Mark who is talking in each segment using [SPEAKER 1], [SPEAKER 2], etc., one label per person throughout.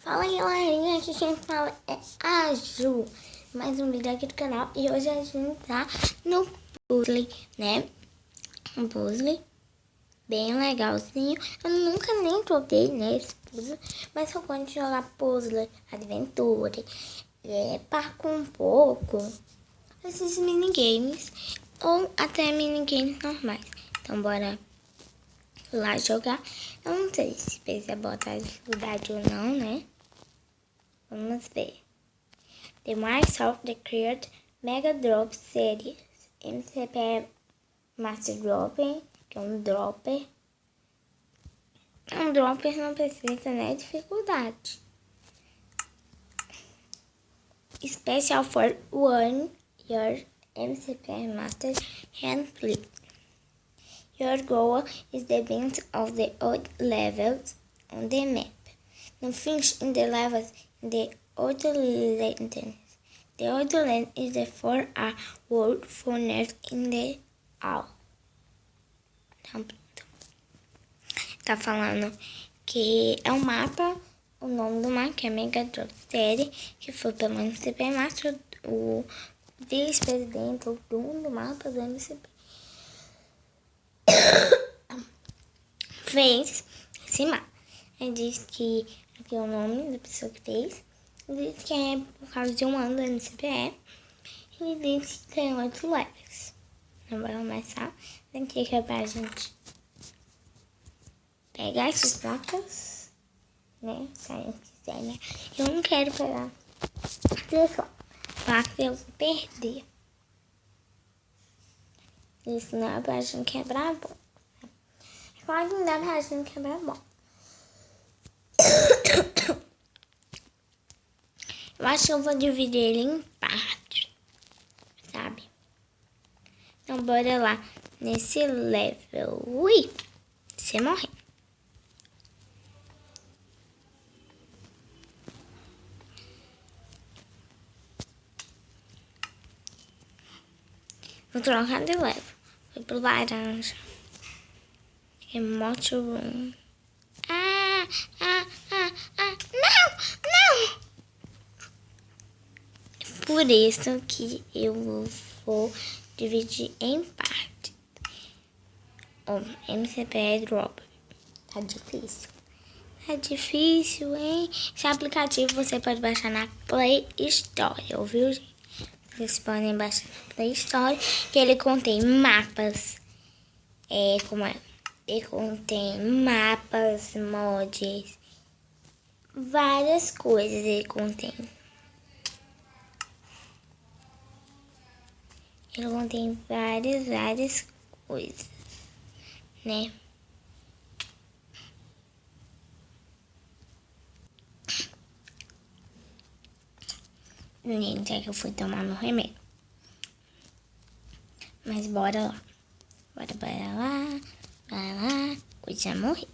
[SPEAKER 1] Fala galerinha, aqui quem fala é a Ju, mais um vídeo aqui do canal. E hoje a gente tá no puzzle, né? Um puzzle bem legalzinho. Eu nunca nem joguei nesse puzzle, mas eu gosto de jogar puzzle, adventure, parkour um pouco, esses minigames ou até minigames normais. Então bora lá jogar. Eu não sei se precisa botar dificuldade ou não, né? Vamos ver. The Microsoft declared Mega Drop Series MCP Master Dropper, que é um dropper. Um dropper não precisa, né? Dificuldade. Special for 1 year MCP Master Hand Flip. Your goal is the bend of the odd levels on the map. No finish in the levels in the other lanterns. The other land is the for a world for nerds in the all. Tá falando que é um mapa, o nome do mapa que é Mega Drop Series, que foi pelo MCP Master, o vice-presidente, o dono do mapa do MCP. Fez esse mapa. Ele diz que aqui é o nome da pessoa que fez. Ele diz que é por causa de um ano do MCPE. Ele diz que tem 8 levels. Então bora começar. Aqui que é pra gente pegar esses placas, né? Se a gente quiser, né? Eu não quero pegar. Pessoal, placa eu vou perder. Isso não é pra gente quebrar a bola. Claro que não dá pra gente quebrar a bola. Eu acho que eu vou dividir ele em partes, sabe? Então, bora lá. Nesse level. Ui! Você morreu. Vou trocar de level. Foi pro laranja. Remote room. Não! Por isso que eu vou dividir em partes. O MCP Drop. Tá difícil. Tá difícil, hein? Esse aplicativo você pode baixar na Play Store, ouviu, gente? Vocês podem baixar na Play Store, que ele contém mapas. Ele contém mapas, mods, várias coisas ele contém. Ele contém várias coisas, né? Gente, é que eu fui tomar meu remédio. Mas bora lá. Bora lá. Vai lá. Eu já morri.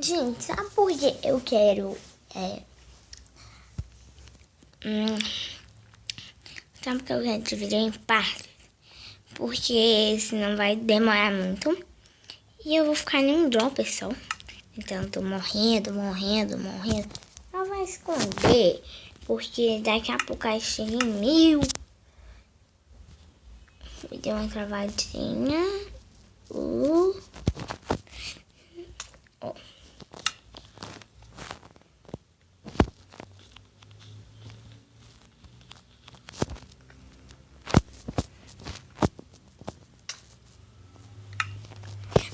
[SPEAKER 1] Gente, sabe por que eu quero... Sabe por que eu quero dividir em partes? Porque senão vai demorar muito. E eu vou ficar em um dropper só. Então eu tô morrendo. Ela vai esconder. Porque daqui a pouco aí chega em 1000. Me deu uma travadinha.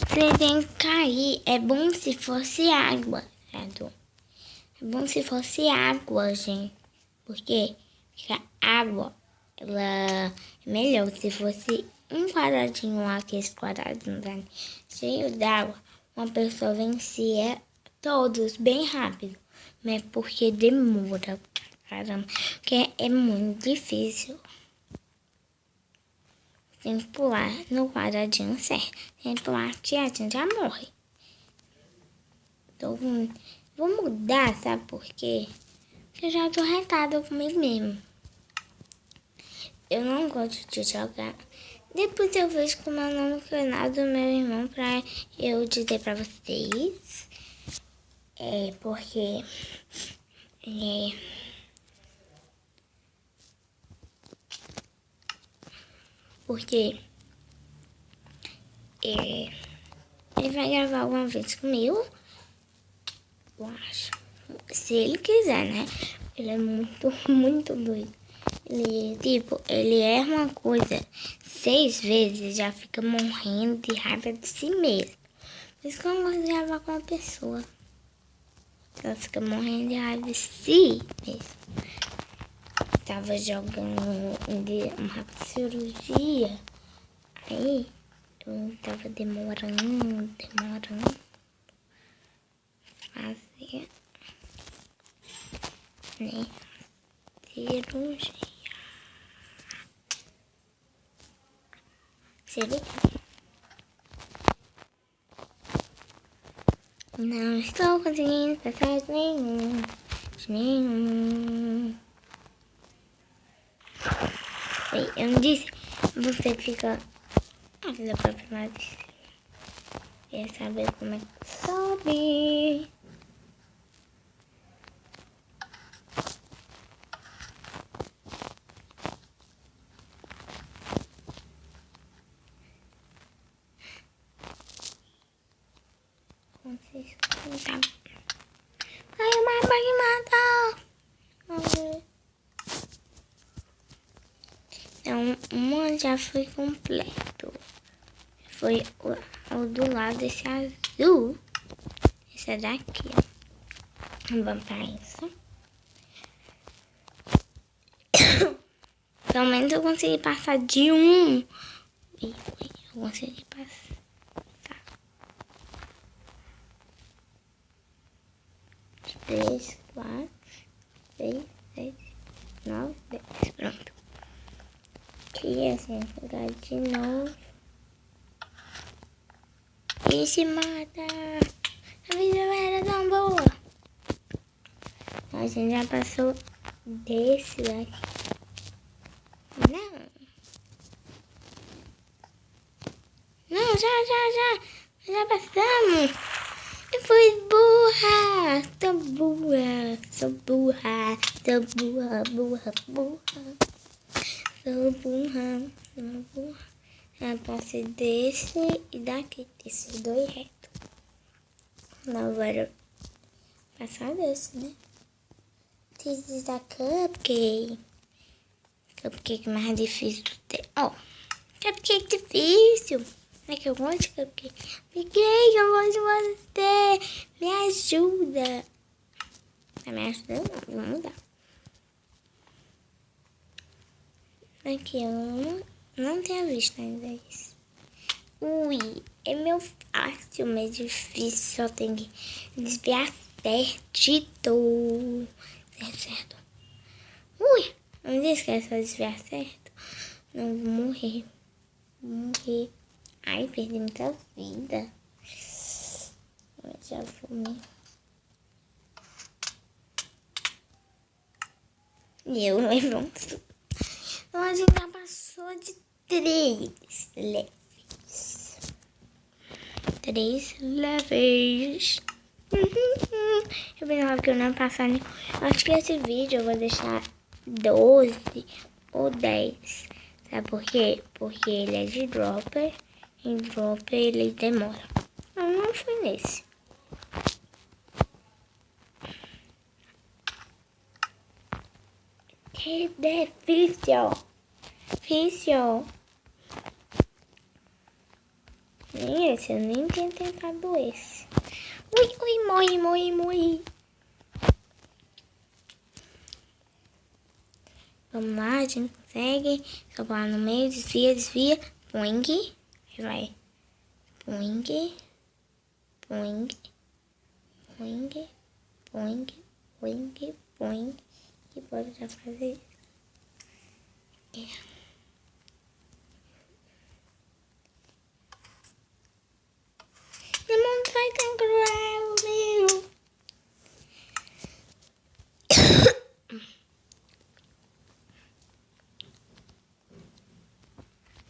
[SPEAKER 1] Você tem que cair. É bom se fosse água, certo? É bom se fosse água, gente. Porque a água, ela é melhor. Se fosse um quadradinho lá, aqueles quadradinhos né, cheio d'água, uma pessoa vencia todos bem rápido. Mas porque demora, caramba. Porque é muito difícil. Tem que pular no quadradinho certo. Tem que pular aqui, a gente já morre. Vou mudar, sabe por quê? Porque eu já tô retada comigo mesmo. Eu não gosto de jogar. Depois eu vejo como é o nome do meu nome no canal do meu irmão pra eu dizer pra vocês. É porque porque ele vai gravar alguma vez comigo, eu acho. Se ele quiser, né? Ele é muito doido. Ele erra uma coisa 6 vezes, já fica morrendo de raiva de si mesmo. Por isso que eu não gosto de gravar com uma pessoa. Ela fica morrendo de raiva de si mesmo. Tava jogando uma cirurgia. Aí eu tava demorando fazer, né? Cirurgia. Não estou conseguindo passar de nenhum. Eu não disse, você fica da própria lado. Quer saber como é que sobe? Vocês contam. Ai, o mar vai me matar. Então, uma já foi completo. Foi o do lado desse azul. Esse é daqui, ó. Vamos pra isso. Pelo menos eu consegui passar de um. Eu consegui passar. 3, 4, 6, 7, 9, 10. Pronto. E assim, pegar de novo. E se mata. A vida era tão boa. A gente já passou desse daqui. Não, já passamos. Eu fui burra. Sou burra. Eu passei desse e daqui, desses dois retos. Agora passar desse, né? This da cupcake. Cupcake mais difícil de ter. Ó, cupcake difícil. Não é que eu gosto de cupcake? Peguei, eu gosto de você. Me ajuda. Tá me ajudando? Vamos mudar. Aqui, eu não tinha visto ainda isso. Ui, é meu fácil, mas difícil. Só tem que desviar certo. Certo. Ui, não disse que é só desviar certo. Não, vou morrer. Ai, perdi muita vida. Mas já fui. E eu levei um susto. Então a gente já passou de 3 levels. 3 levels. Eu pensava que eu não ia passar. Acho que esse vídeo eu vou deixar 12 ou 10. Sabe por quê? Porque ele é de dropper. Em dropper ele demora. Não foi nesse. Que difícil. Nem esse, eu nem tinha tentado esse. Ui, morri. Vamos lá, a gente consegue. Só lá no meio, desvia. Poing. Aí vai. Poing. E bora já fazer isso. Meu mundo vai tão cruel, meu.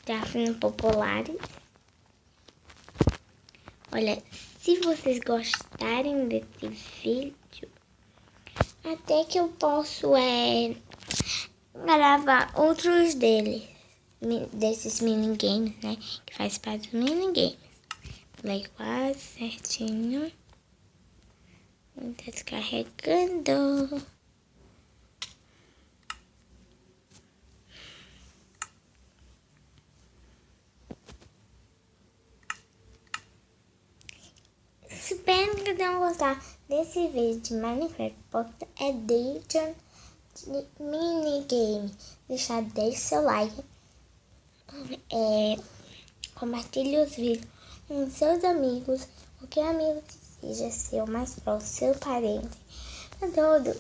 [SPEAKER 1] Tá sendo populares. Olha, se vocês gostaram gostarem desse vídeo, até que eu posso gravar outros desses minigames, né? Que faz parte dos minigames. Play quase certinho. Tá descarregando. Espero que tenham gostado desse vídeo de Minecraft Pocket Edition de minigame. Deixe seu like. Compartilhe os vídeos com seus amigos. Qualquer amigo que seja seu mais próximo, seu parente. A todos.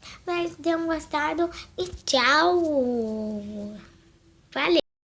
[SPEAKER 1] Espero que tenham gostado e tchau. Valeu!